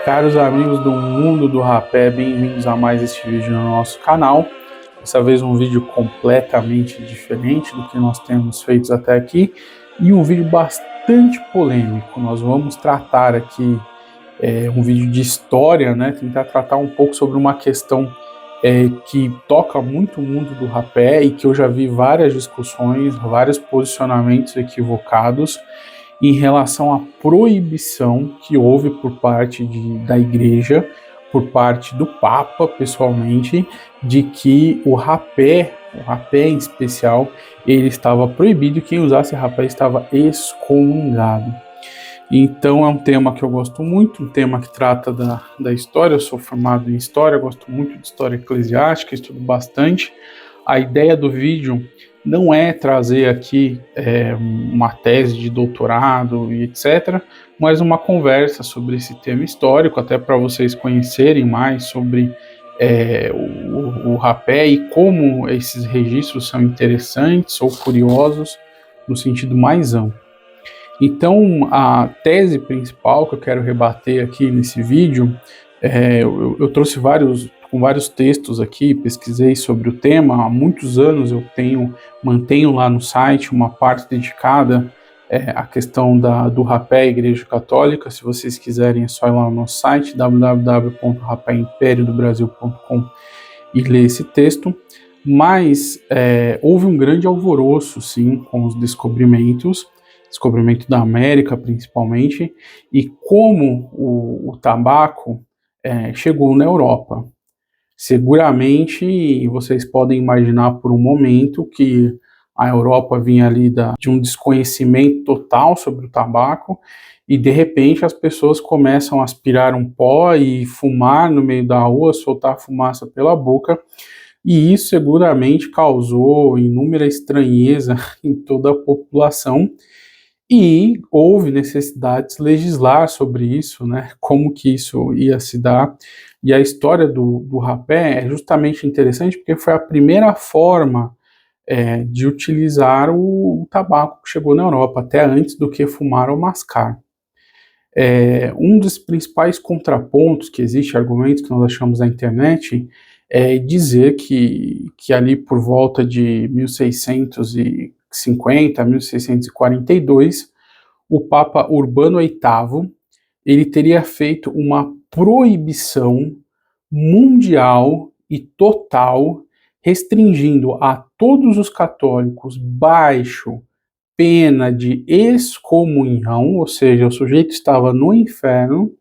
Caros amigos do mundo do rapé, bem-vindos a mais este vídeo no nosso canal. Dessa vez um vídeo completamente diferente do que nós temos feito até aqui e um vídeo bastante polêmico. Nós vamos tratar aqui um vídeo de história, né? Tentar tratar um pouco sobre uma questão que toca muito o mundo do rapé e que eu já vi várias discussões, vários posicionamentos equivocados em relação à proibição que houve por parte da igreja, por parte do Papa, pessoalmente, de que o rapé em especial, ele estava proibido e quem usasse rapé estava excomungado. Então é um tema que eu gosto muito, um tema que trata da história. Eu sou formado em história, gosto muito de história eclesiástica, estudo bastante. A ideia do vídeo não é trazer aqui uma tese de doutorado e etc., mas uma conversa sobre esse tema histórico, até para vocês conhecerem mais sobre o rapé e como esses registros são interessantes ou curiosos no sentido mais amplo. Então, a tese principal que eu quero rebater aqui nesse vídeo, eu trouxe vários textos aqui, pesquisei sobre o tema. Há muitos anos eu mantenho lá no site uma parte dedicada à questão do rapé Igreja Católica. Se vocês quiserem, é só ir lá no nosso site, www.rapéimperiodobrasil.com, e ler esse texto. Mas houve um grande alvoroço, sim, com os descobrimento da América principalmente, e como o tabaco chegou na Europa. Seguramente vocês podem imaginar por um momento que a Europa vinha ali de um desconhecimento total sobre o tabaco, e de repente as pessoas começam a aspirar um pó e fumar no meio da rua, soltar fumaça pela boca, e isso seguramente causou inúmera estranheza em toda a população. E houve necessidade de legislar sobre isso, né? Como que isso ia se dar. E a história do rapé é justamente interessante porque foi a primeira forma de utilizar o tabaco que chegou na Europa, até antes do que fumar ou mascar. Um dos principais contrapontos que existe, argumentos que nós achamos na internet, é dizer que ali por volta de 1650, 1642, o Papa Urbano VIII, ele teria feito uma proibição mundial e total, restringindo a todos os católicos baixo pena de excomunhão, ou seja, o sujeito estava no inferno,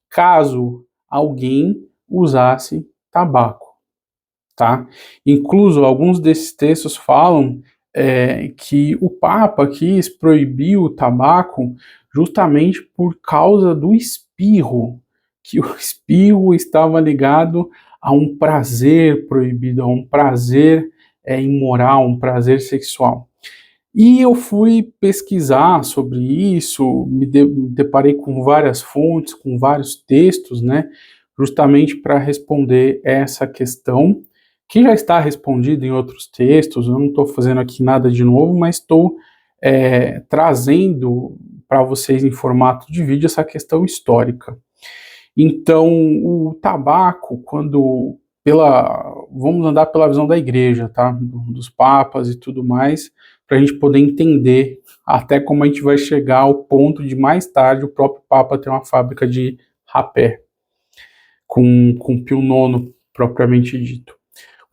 caso alguém usasse tabaco, tá? Incluso alguns desses textos falam que o Papa quis proibir o tabaco justamente por causa do espirro, que o espirro estava ligado a um prazer proibido, a um prazer imoral, um prazer sexual. E eu fui pesquisar sobre isso, me deparei com várias fontes, com vários textos, né, justamente para responder essa questão, que já está respondida em outros textos. Eu não estou fazendo aqui nada de novo, mas estou trazendo para vocês em formato de vídeo essa questão histórica. Então, o tabaco, vamos andar pela visão da igreja, tá? Dos papas e tudo mais, para a gente poder entender até como a gente vai chegar ao ponto de mais tarde o próprio Papa ter uma fábrica de rapé, com Pio IX propriamente dito.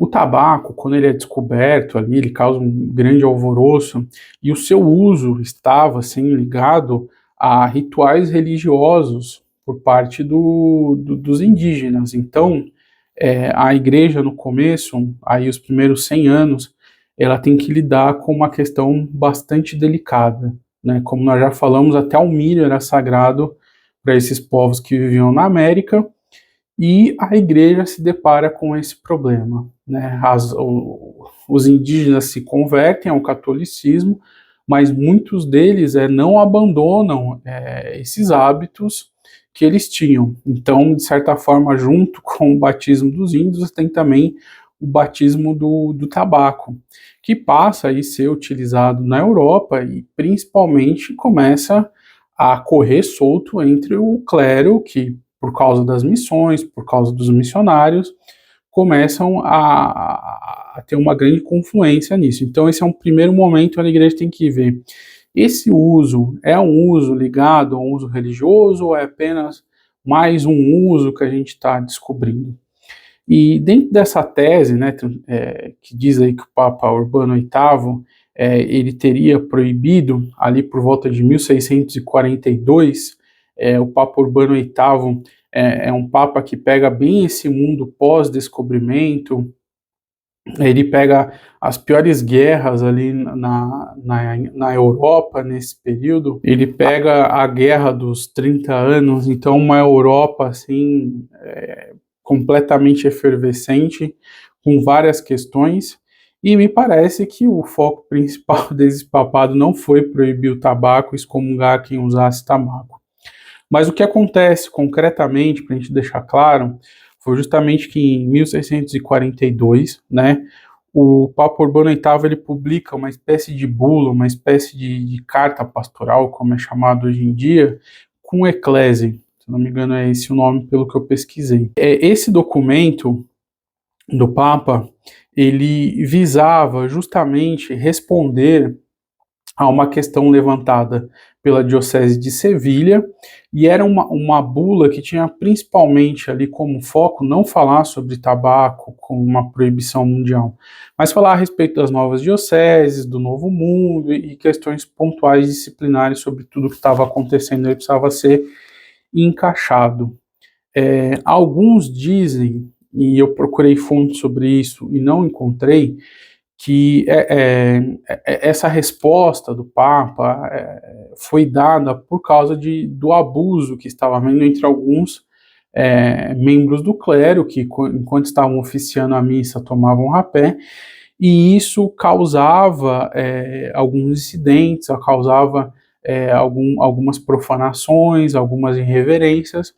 O tabaco, quando ele é descoberto ali, ele causa um grande alvoroço, e o seu uso estava assim, ligado a rituais religiosos por parte dos indígenas. Então, a igreja no começo, aí os primeiros 100 anos, ela tem que lidar com uma questão bastante delicada, né? Como nós já falamos, até o milho era sagrado para esses povos que viviam na América, e a igreja se depara com esse problema, né? Os indígenas se convertem ao catolicismo, mas muitos deles não abandonam esses hábitos que eles tinham. Então, de certa forma, junto com o batismo dos índios, tem também o batismo do tabaco, que passa a ser utilizado na Europa e principalmente começa a correr solto entre o clero, que por causa das missões, por causa dos missionários, começam a ter uma grande confluência nisso. Então esse é um primeiro momento onde a igreja tem que ver, esse uso é um uso ligado a um uso religioso ou é apenas mais um uso que a gente está descobrindo? E dentro dessa tese, né, que diz aí que o Papa Urbano VIII, ele teria proibido, ali por volta de 1642, o Papa Urbano VIII é um Papa que pega bem esse mundo pós-descobrimento, ele pega as piores guerras ali na Europa nesse período, ele pega a Guerra dos 30 anos, então uma Europa assim, completamente efervescente, com várias questões, e me parece que o foco principal desse papado não foi proibir o tabaco, excomungar quem usasse tabaco. Mas o que acontece concretamente, para a gente deixar claro, foi justamente que em 1642, né, o Papa Urbano VIII ele publica uma espécie de bula, uma espécie de carta pastoral, como é chamado hoje em dia, com eclese. Se não me engano é esse o nome pelo que eu pesquisei. Esse documento do Papa, ele visava justamente responder a uma questão levantada pela Diocese de Sevilha, e era uma bula que tinha principalmente ali como foco não falar sobre tabaco como uma proibição mundial, mas falar a respeito das novas dioceses, do novo mundo e questões pontuais disciplinares sobre tudo que estava acontecendo, ele precisava ser encaixado. Alguns dizem, e eu procurei fontes sobre isso e não encontrei, que essa resposta do Papa foi dada por causa do abuso que estava havendo entre alguns membros do clero, que enquanto estavam oficiando a missa tomavam rapé, e isso causava alguns incidentes, causava algumas profanações, algumas irreverências,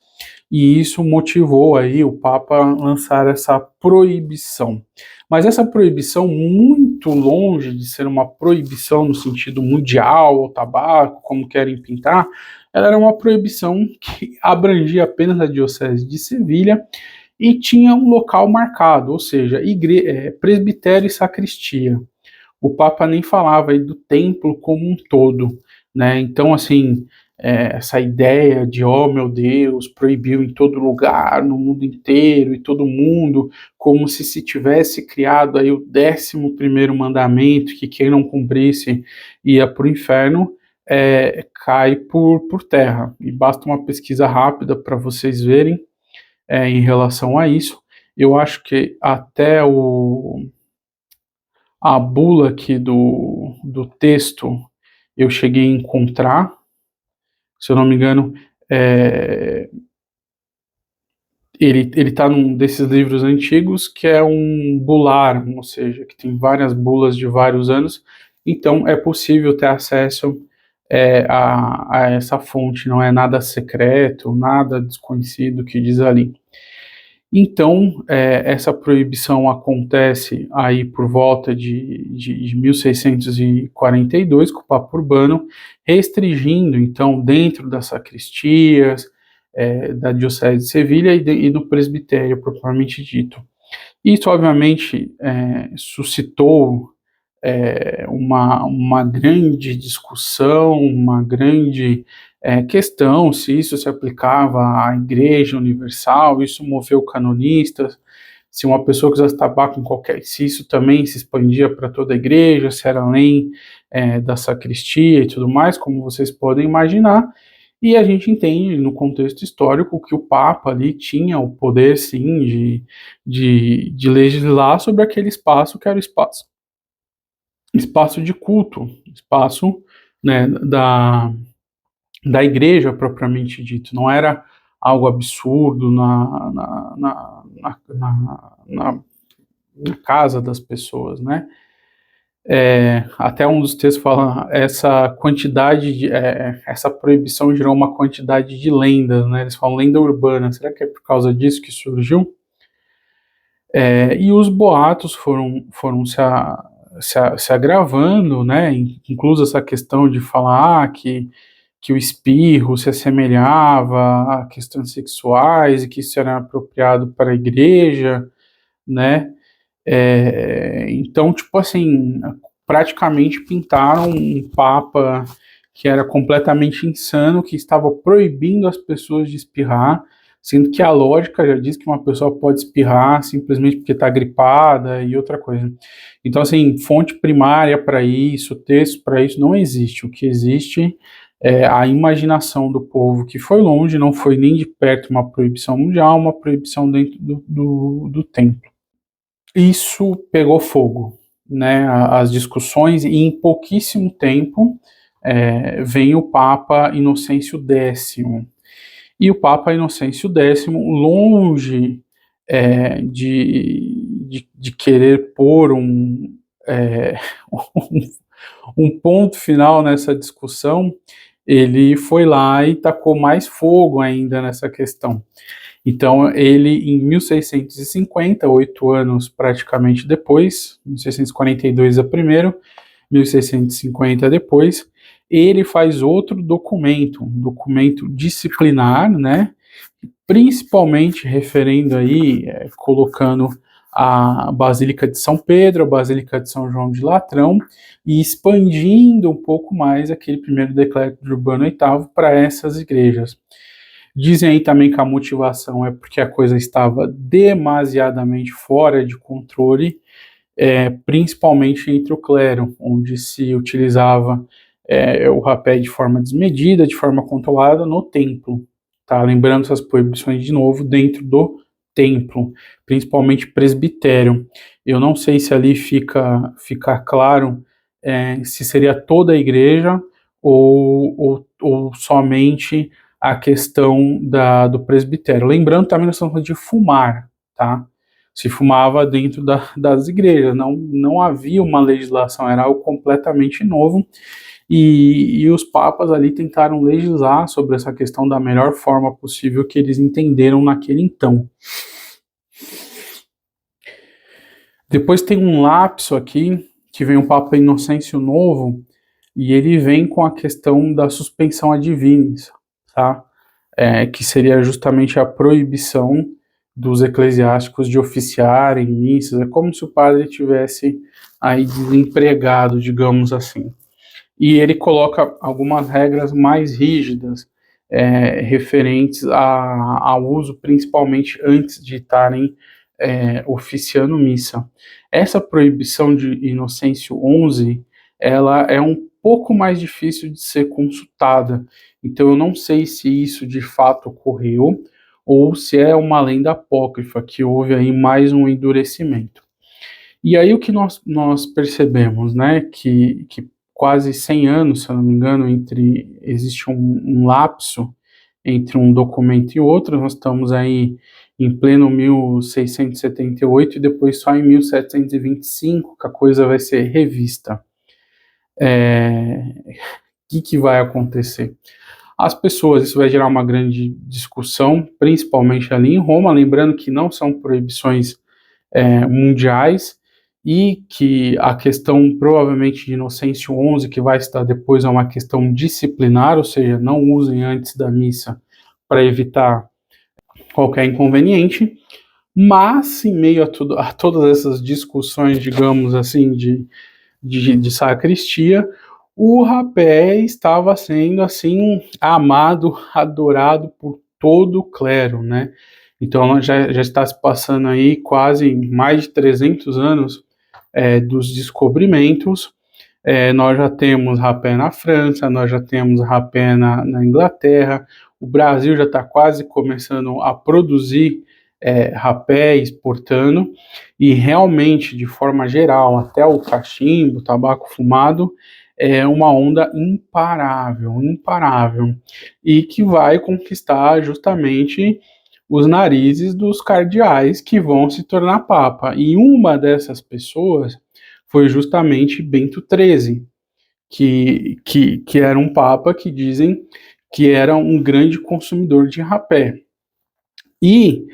e isso motivou aí o Papa a lançar essa proibição. Mas essa proibição, muito longe de ser uma proibição no sentido mundial ao tabaco, como querem pintar, ela era uma proibição que abrangia apenas a Diocese de Sevilha e tinha um local marcado, ou seja, presbitério e sacristia. O Papa nem falava aí do templo como um todo, né? Então, assim, essa ideia de, oh meu Deus, proibiu em todo lugar, no mundo inteiro, e todo mundo, como se tivesse criado aí o 11º mandamento, que quem não cumprisse ia para o inferno, cai por terra. E basta uma pesquisa rápida para vocês verem em relação a isso. Eu acho que até a bula aqui do texto eu cheguei a encontrar, se eu não me engano, ele está num desses livros antigos que é um bular, ou seja, que tem várias bulas de vários anos, então é possível ter acesso a essa fonte, não é nada secreto, nada desconhecido que diz ali. Então, essa proibição acontece aí por volta de 1642, com o Papa Urbano, restringindo, então, dentro das sacristias, da Diocese de Sevilha e do presbitério, propriamente dito. Isso, obviamente, suscitou uma grande discussão, uma grande questão se isso se aplicava à Igreja Universal, isso moveu canonistas, se uma pessoa que usasse tabaco se isso também se expandia para toda a igreja, se era além da sacristia e tudo mais, como vocês podem imaginar, e a gente entende no contexto histórico que o Papa ali tinha o poder sim de legislar sobre aquele espaço que era o espaço de culto, espaço, né, da igreja propriamente dito, não era algo absurdo na casa das pessoas, né? Até um dos textos fala essa quantidade essa proibição gerou uma quantidade de lendas, né? Eles falam lenda urbana. Será que é por causa disso que surgiu? E os boatos foram se agravando, né? Incluso essa questão de falar que que o espirro se assemelhava a questões sexuais e que isso era apropriado para a igreja, né? Então, tipo assim, praticamente pintaram um papa que era completamente insano, que estava proibindo as pessoas de espirrar, sendo que a lógica já diz que uma pessoa pode espirrar simplesmente porque está gripada e outra coisa. Então, assim, fonte primária para isso, texto para isso, não existe. O que existe é a imaginação do povo, que foi longe, não foi nem de perto uma proibição mundial, uma proibição dentro do templo. Isso pegou fogo, né? As discussões, e em pouquíssimo tempo vem o Papa Inocêncio X. E o Papa Inocêncio X, longe de querer pôr um ponto final nessa discussão, ele foi lá e tacou mais fogo ainda nessa questão. Então, ele, em 1650, 8 anos praticamente depois, 1642 é o primeiro, 1650 depois, ele faz outro documento, um documento disciplinar, né, principalmente referendo aí, colocando a Basílica de São Pedro, a Basílica de São João de Latrão, e expandindo um pouco mais aquele primeiro decreto de Urbano VIII para essas igrejas. Dizem aí também que a motivação é porque a coisa estava demasiadamente fora de controle, principalmente entre o clero, onde se utilizava o rapé de forma desmedida, de forma controlada no templo. Tá? Lembrando essas proibições de novo dentro do templo, principalmente presbitério. Eu não sei se ali fica claro se seria toda a igreja ou somente a questão do presbitério. Lembrando também nós estamos falando de fumar, tá? Se fumava dentro das igrejas, não havia uma legislação, era algo completamente novo, e os papas ali tentaram legislar sobre essa questão da melhor forma possível que eles entenderam naquele então. Depois tem um lapso aqui, que vem o Papa Inocêncio Novo, e ele vem com a questão da suspensão ad vinis, tá? Que seria justamente a proibição dos eclesiásticos de oficiarem missas. É como se o padre tivesse aí desempregado, digamos assim. E ele coloca algumas regras mais rígidas referentes ao uso, principalmente antes de estarem oficiando missa. Essa proibição de Inocêncio XI, ela é um pouco mais difícil de ser consultada. Então eu não sei se isso de fato ocorreu ou se é uma lenda apócrifa, que houve aí mais um endurecimento. E aí o que nós percebemos, né, que quase 100 anos, se eu não me engano, existe um lapso entre um documento e outro. Nós estamos aí em pleno 1678 e depois só em 1725 que a coisa vai ser revista. O que vai acontecer? As pessoas, isso vai gerar uma grande discussão, principalmente ali em Roma, lembrando que não são proibições mundiais, e que a questão provavelmente de Inocêncio XI, que vai estar depois, é uma questão disciplinar, ou seja, não usem antes da missa para evitar qualquer inconveniente. Mas, em meio a todas essas discussões, digamos assim, de sacristia, o rapé estava sendo assim amado, adorado por todo o clero, né? Então já está se passando aí quase mais de 300 anos dos descobrimentos. Nós já temos rapé na França, nós já temos rapé na Inglaterra, o Brasil já está quase começando a produzir rapé, exportando, e realmente, de forma geral, até o cachimbo, o tabaco fumado, é uma onda imparável, e que vai conquistar justamente os narizes dos cardeais que vão se tornar papa. E uma dessas pessoas foi justamente Bento XIII, que era um papa que dizem que era um grande consumidor de rapé. E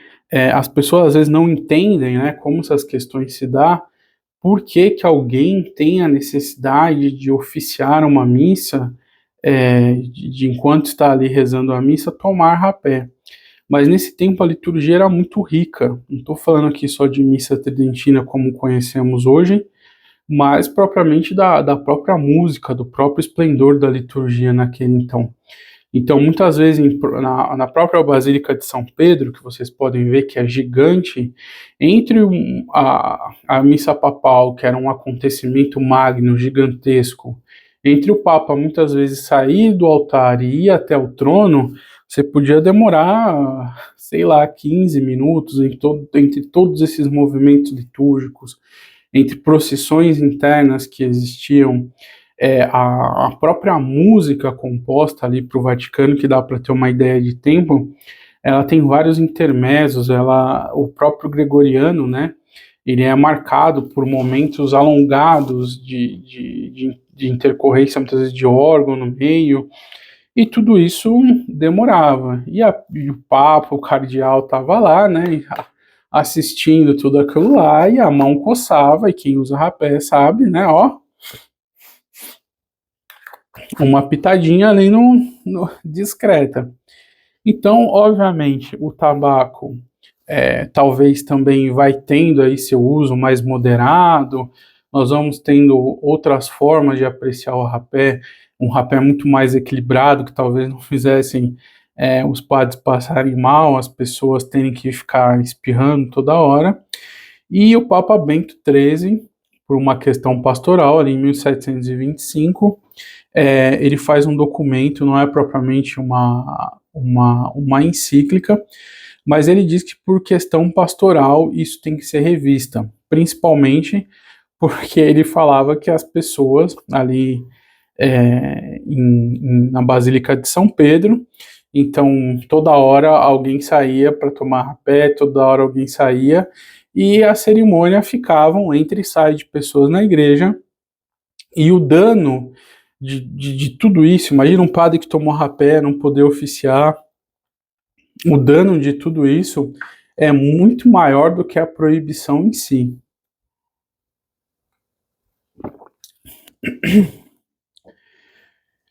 as pessoas às vezes não entendem, né, como essas questões se dão, por que alguém tem a necessidade de oficiar uma missa de enquanto está ali rezando a missa, tomar rapé. Mas nesse tempo a liturgia era muito rica. Não estou falando aqui só de missa tridentina como conhecemos hoje, mas propriamente da própria música, do próprio esplendor da liturgia naquele então. Então, muitas vezes, na própria Basílica de São Pedro, que vocês podem ver que é gigante, entre a missa papal, que era um acontecimento magno, gigantesco, entre o Papa muitas vezes sair do altar e ir até o trono, você podia demorar, sei lá, 15 minutos entre todos esses movimentos litúrgicos, entre procissões internas que existiam, a própria música composta ali para o Vaticano, que dá para ter uma ideia de tempo, ela tem vários intermezos, o próprio gregoriano, né, ele é marcado por momentos alongados de intercorrência, muitas vezes de órgão no meio, e tudo isso demorava. E o Papa, o cardeal estava lá, né, assistindo tudo aquilo lá, e a mão coçava, e quem usa rapé sabe, né, ó, uma pitadinha ali no discreta. Então, obviamente, o tabaco talvez também vai tendo aí seu uso mais moderado, nós vamos tendo outras formas de apreciar o rapé, um rapé muito mais equilibrado, que talvez não fizessem os padres passarem mal, as pessoas terem que ficar espirrando toda hora. E o Papa Bento XIII, por uma questão pastoral, ali em 1725, ele faz um documento, não é propriamente uma encíclica, mas ele diz que por questão pastoral isso tem que ser revista, principalmente porque ele falava que as pessoas ali na Basílica de São Pedro, então toda hora alguém saía para tomar rapé, toda hora alguém saía, e a cerimônia ficavam entre e sai de pessoas na igreja, e o dano de tudo isso, imagina um padre que tomou rapé, não poder oficiar, o dano de tudo isso é muito maior do que a proibição em si.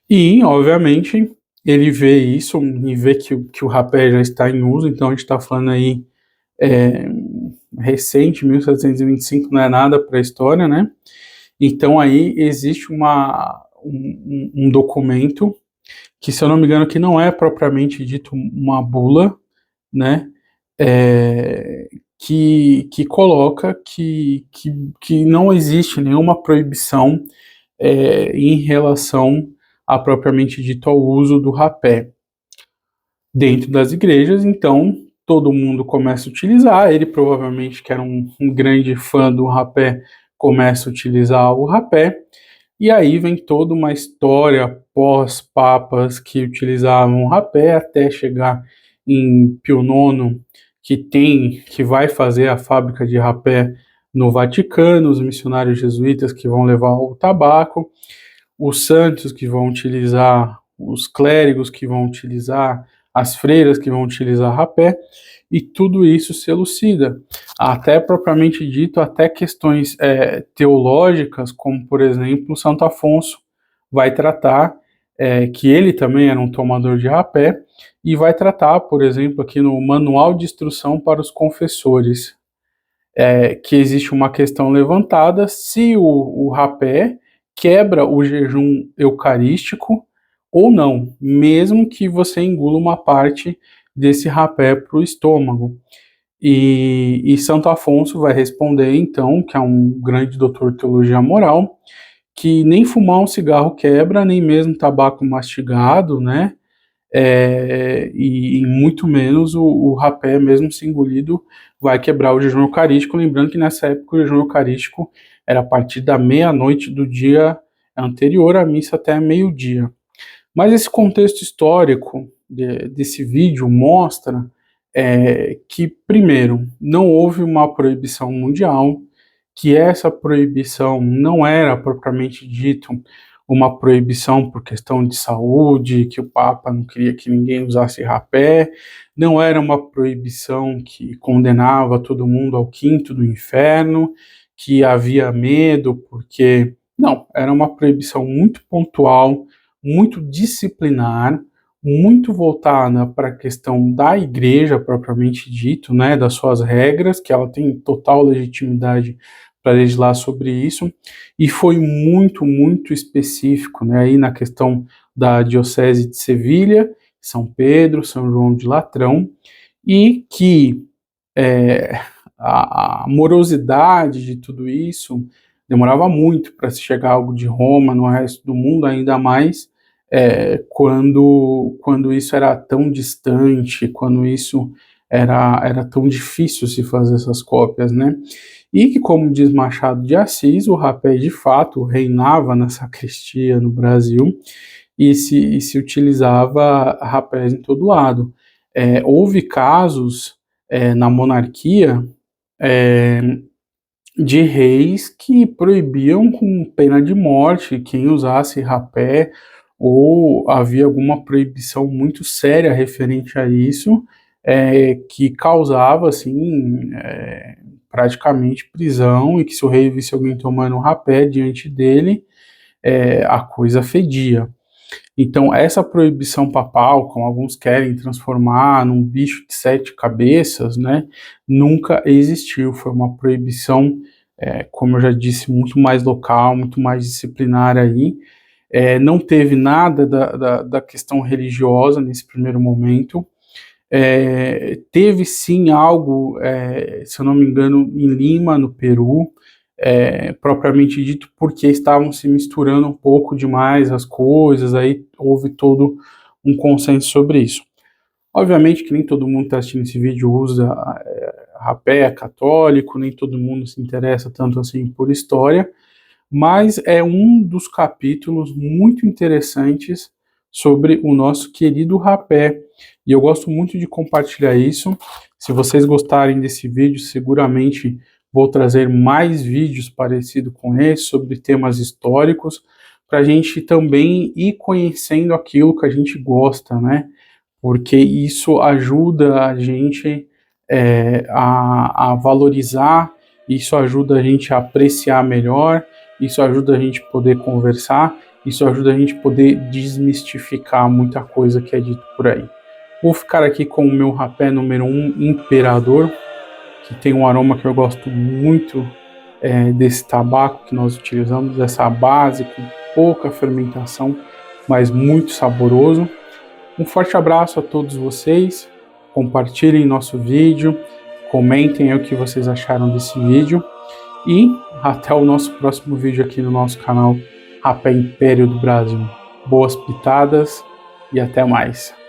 E, obviamente, ele vê isso e vê que o rapé já está em uso, então a gente está falando aí recente, 1725, não é nada para a história, né? Então aí existe um documento que, se eu não me engano, que não é propriamente dito uma bula, né? Que coloca que não existe nenhuma proibição em relação a propriamente dito ao uso do rapé dentro das igrejas. Então todo mundo começa a utilizar, ele provavelmente, que era um grande fã do rapé, começa a utilizar o rapé, e aí vem toda uma história pós-papas que utilizavam o rapé, até chegar em Pio IX, que vai fazer a fábrica de rapé no Vaticano, os missionários jesuítas que vão levar o tabaco, os santos que vão utilizar, os clérigos que vão utilizar, as freiras que vão utilizar rapé, e tudo isso se elucida. Até propriamente dito, até questões teológicas, como por exemplo, Santo Afonso vai tratar, que ele também era um tomador de rapé, e vai tratar, por exemplo, aqui no Manual de Instrução para os Confessores, que existe uma questão levantada se o rapé quebra o jejum eucarístico ou não, mesmo que você engula uma parte desse rapé para o estômago. E Santo Afonso vai responder, então, que é um grande doutor de teologia moral, que nem fumar um cigarro quebra, nem mesmo tabaco mastigado, né? E muito menos o rapé, mesmo se engolido, vai quebrar o jejum eucarístico. Lembrando que nessa época o jejum eucarístico era a partir da meia-noite do dia anterior à missa até meio-dia. Mas esse contexto histórico desse vídeo mostra que, primeiro, não houve uma proibição mundial, que essa proibição não era propriamente dito uma proibição por questão de saúde, que o Papa não queria que ninguém usasse rapé, não era uma proibição que condenava todo mundo ao quinto do inferno, que havia medo, porque não, era uma proibição muito pontual, muito disciplinar, muito voltada para a questão da igreja propriamente dito, né, das suas regras, que ela tem total legitimidade para legislar sobre isso, e foi muito específico, né, aí na questão da Diocese de Sevilha, São Pedro, São João de Latrão, e que a morosidade de tudo isso demorava muito para se chegar a algo de Roma no resto do mundo, ainda mais quando isso era tão distante, quando isso era tão difícil se fazer essas cópias, né? E que, como diz Machado de Assis, o rapé de fato reinava na sacristia no Brasil e se utilizava rapés em todo lado. Houve casos na monarquia de reis que proibiam com pena de morte quem usasse rapé, ou havia alguma proibição muito séria referente a isso, que causava, assim, praticamente prisão, e que se o rei visse alguém tomando rapé diante dele, a coisa fedia. Então, essa proibição papal, como alguns querem transformar num bicho de 7 cabeças, né, nunca existiu. Foi uma proibição, como eu já disse, muito mais local, muito mais disciplinar aí. Não teve nada da questão religiosa nesse primeiro momento. Teve sim algo, se eu não me engano, em Lima, no Peru, propriamente dito, porque estavam se misturando um pouco demais as coisas, aí houve todo um consenso sobre isso. Obviamente que nem todo mundo que está assistindo esse vídeo usa rapé, é católico, nem todo mundo se interessa tanto assim por história, mas é um dos capítulos muito interessantes sobre o nosso querido rapé, e eu gosto muito de compartilhar isso. Se vocês gostarem desse vídeo, seguramente vou trazer mais vídeos parecidos com esse, sobre temas históricos, para a gente também ir conhecendo aquilo que a gente gosta, né? Porque isso ajuda a gente a valorizar, isso ajuda a gente a apreciar melhor, isso ajuda a gente a poder conversar, isso ajuda a gente a poder desmistificar muita coisa que é dito por aí. Vou ficar aqui com o meu rapé número 1, Imperador, que tem um aroma que eu gosto muito desse tabaco que nós utilizamos, essa base com pouca fermentação, mas muito saboroso. Um forte abraço a todos vocês, compartilhem nosso vídeo, comentem aí o que vocês acharam desse vídeo, e até o nosso próximo vídeo aqui no nosso canal Rapé Império do Brasil. Boas pitadas e até mais.